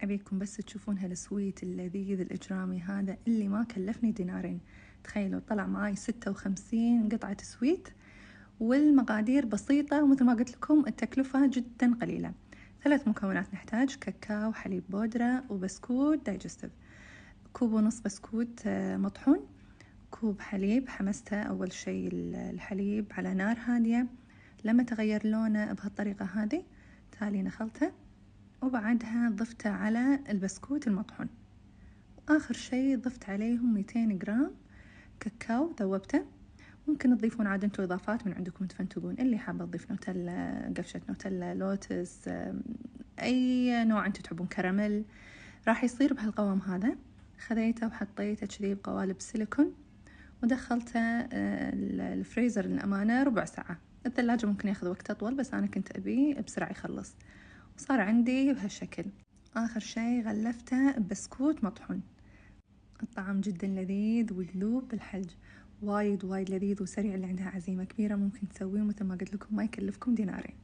أبيكم بس تشوفون هالسويت اللذيذ الإجرامي هذا اللي ما كلفني دينارين. تخيلوا طلع معاي 56 قطعة سويت، والمقادير بسيطة، ومثل ما قلت لكم التكلفة جدا قليلة. 3 مكونات نحتاج: كاكاو، حليب بودرة، وبسكوت دايجستيف. كوب ونص بسكوت مطحون، كوب حليب حمسته أول شي الحليب على نار هادية لما تغير لونه بهالطريقة هذه، تالي نخلته وبعدها ضفته على البسكوت المطحون، وآخر شي ضفت عليهم 200 جرام كاكاو ذوبته. ممكن تضيفون عاد انتوا إضافات من عندكم تفنتقون، اللي حابة تضيف نوتيلا، قفشة نوتيلا، لوتس، أي نوع انتوا تحبون، كراميل. راح يصير بهالقوام هذا. خذيته وحطيته كذي بقوالب سيليكون، ودخلته الفريزر للأمانة ربع ساعة. الثلاجة ممكن ياخذ وقت أطول، بس أنا كنت أبيه بسرعة يخلص، وصار عندي بهالشكل. آخر شي غلفته ببسكوت مطحون. الطعم جدا لذيذ ويذوب بالحلج، وايد لذيذ وسريع. اللي عندها عزيمة كبيرة ممكن تسويه، مثل ما قلت لكم ما يكلفكم دينارين.